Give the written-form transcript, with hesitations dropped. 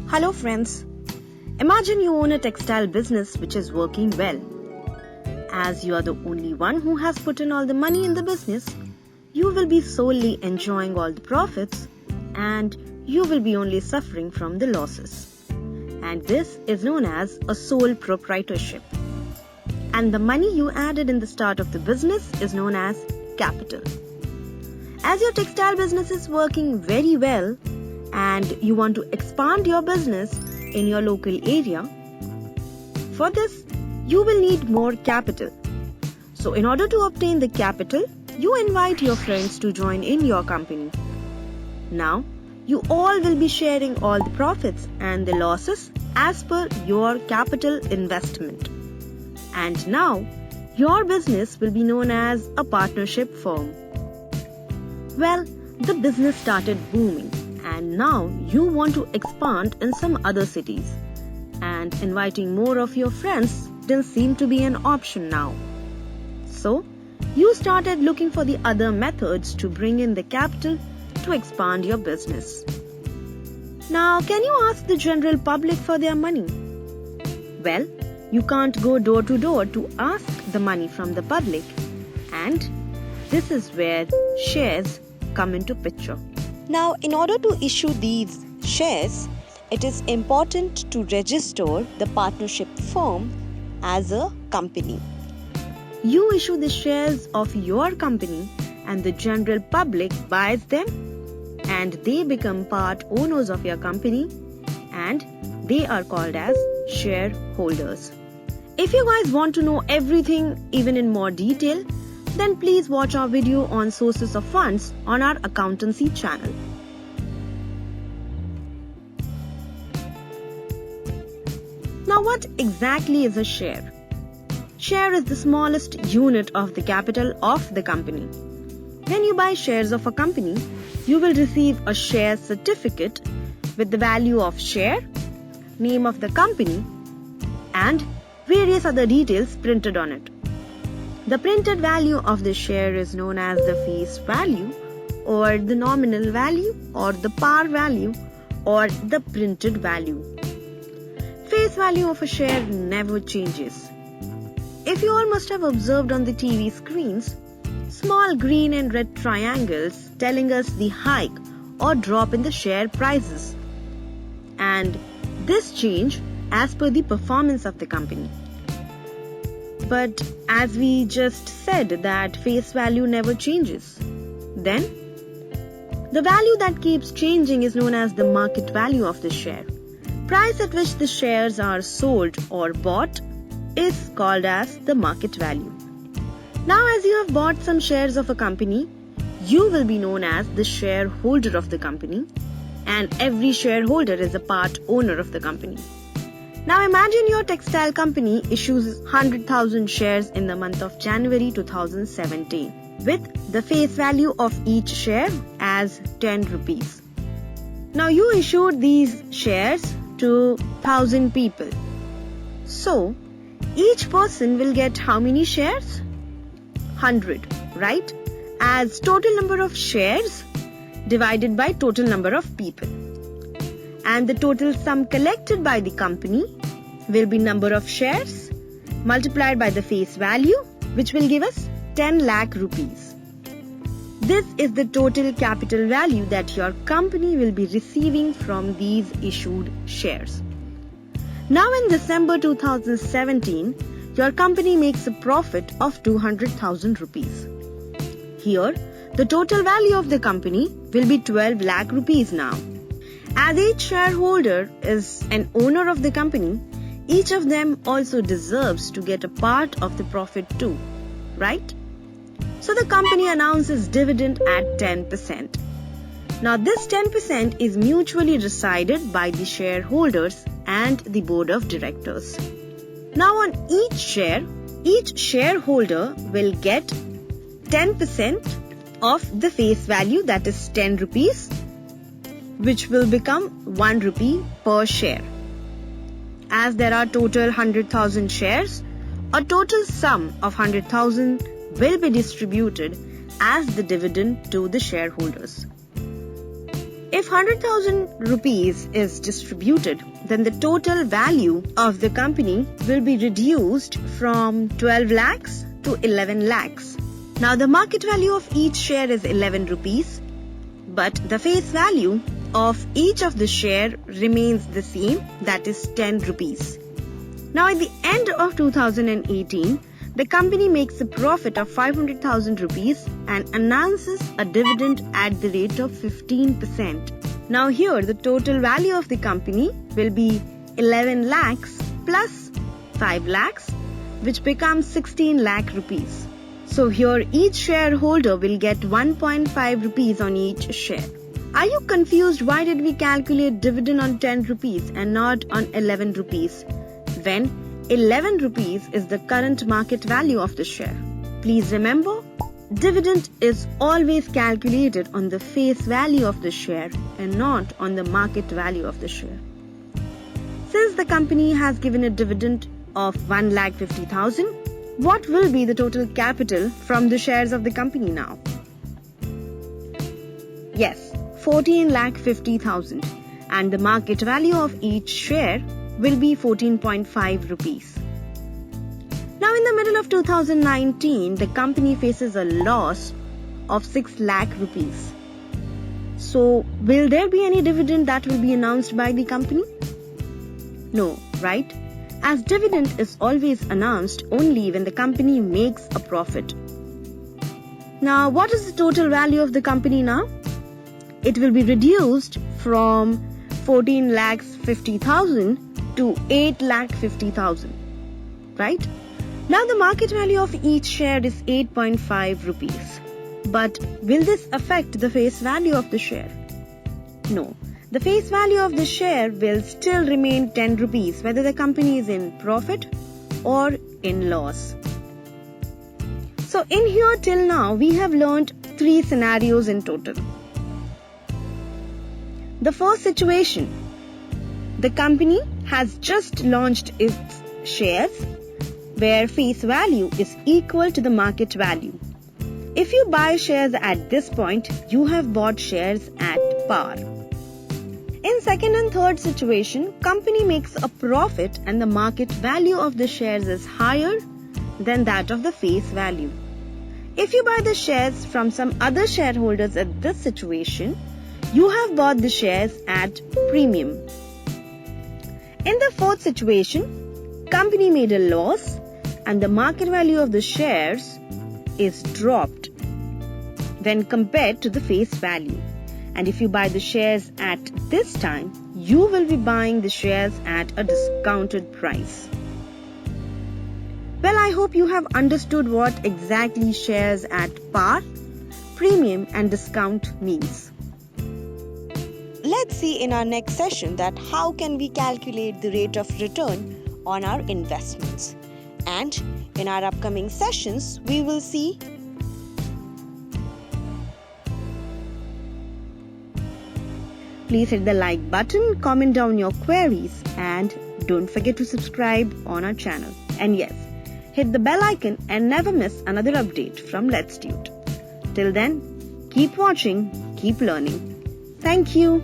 Hello friends. Imagine you own a textile business which is working well. As you are the only one who has put in all the money in the business, you will be solely enjoying all the profits and you will be only suffering from the losses. And this is known as a sole proprietorship. And the money you added in the start of the business is known as capital. As your textile business is working very well and you want to expand your business in your local area, for this you will need more capital. So in order to obtain the capital, you invite your friends to join in your company. Now, you all will be sharing all the profits and the losses as per your capital investment. And now, your business will be known as a partnership firm. Well, the business started booming and now you want to expand in some other cities. And inviting more of your friends didn't seem to be an option now. So, you started looking for the other methods to bring in the capital to expand your business. Now, can you ask the general public for their money? Well, you can't go door to door to ask the money from the public, and this is where shares come into picture. Now, in order to issue these shares, it is important to register the partnership firm as a company. You issue the shares of your company and the general public buys them and they become part owners of your company and they are called as shareholders. If you guys want to know everything even in more detail, then please watch our video on sources of funds on our accountancy channel. Now, what exactly is a share? Share is the smallest unit of the capital of the company. When you buy shares of a company, you will receive a share certificate with the value of share, name of the company, and various other details printed on it. The printed value of the share is known as the face value or the nominal value or the par value or the printed value. Face value of a share never changes. If you all must have observed on the TV screens, small green and red triangles telling us the hike or drop in the share prices. And this change as per the performance of the company. But as we just said that face value never changes, then the value that keeps changing is known as the market value of the share. Price at which the shares are sold or bought is called as the market value. Now, as you have bought some shares of a company, you will be known as the shareholder of the company, and every shareholder is a part owner of the company. Now imagine your textile company issues 100,000 shares in the month of January 2017 with the face value of each share as 10 rupees. Now you issued these shares to 1,000 people. So each person will get how many shares? 100, right? As total number of shares divided by total number of people. And the total sum collected by the company will be number of shares multiplied by the face value, which will give us 10 lakh rupees. This is the total capital value that your company will be receiving from these issued shares. Now in December 2017, your company makes a profit of 200,000 rupees. Here, the total value of the company will be 12 lakh rupees now. As each shareholder is an owner of the company, each of them also deserves to get a part of the profit too, right? So the company announces dividend at 10%. Now this 10% is mutually decided by the shareholders and the board of directors. Now on each shareholder will get 10% of the face value, that is 10 rupees, which will become 1 rupee per share. As there are total 100,000 shares, a total sum of 100,000 will be distributed as the dividend to the shareholders. If 100,000 rupees is distributed, then the total value of the company will be reduced from 12 lakhs to 11 lakhs. Now the market value of each share is 11 rupees, but the face value of each of the share remains the same, that is 10 rupees. Now at the end of 2018, the company makes a profit of 500,000 rupees and announces a dividend at the rate of 15%. Now here the total value of the company will be 11 lakhs plus 5 lakhs, which becomes 16 lakh rupees. So here each shareholder will get 1.5 rupees on each share. Are you confused why did we calculate dividend on 10 rupees and not on 11 rupees? When 11 rupees is the current market value of the share. Please remember, dividend is always calculated on the face value of the share and not on the market value of the share. Since the company has given a dividend of 1,50,000, what will be the total capital from the shares of the company now? Yes, 14,50,000, and the market value of each share will be 14.5 rupees. Now in the middle of 2019, the company faces a loss of 6 lakh rupees. So will there be any dividend that will be announced by the company? No, right? As dividend is always announced only when the company makes a profit. Now what is the total value of the company now? It will be reduced from 14,50,000 to 8,50,000, right? Now the market value of each share is 8.5 rupees. But will this affect the face value of the share? No. The face value of the share will still remain 10 rupees whether the company is in profit or in loss. So in here till now we have learned 3 scenarios in total. The first situation, the company has just launched its shares where face value is equal to the market value. If you buy shares at this point, you have bought shares at par. In second and third situation, company makes a profit and the market value of the shares is higher than that of the face value. If you buy the shares from some other shareholders at this situation, you have bought the shares at premium. In the fourth situation, company made a loss and the market value of the shares is dropped when compared to the face value. And if you buy the shares at this time, you will be buying the shares at a discounted price. Well, I hope you have understood what exactly shares at par, premium and discount means. Let's see in our next session that how can we calculate the rate of return on our investments. And in our upcoming sessions, we will see Please hit the like button, comment down your queries and don't forget to subscribe on our channel. And yes, hit the bell icon and never miss another update from Letstute. Till then, keep watching, keep learning. Thank you.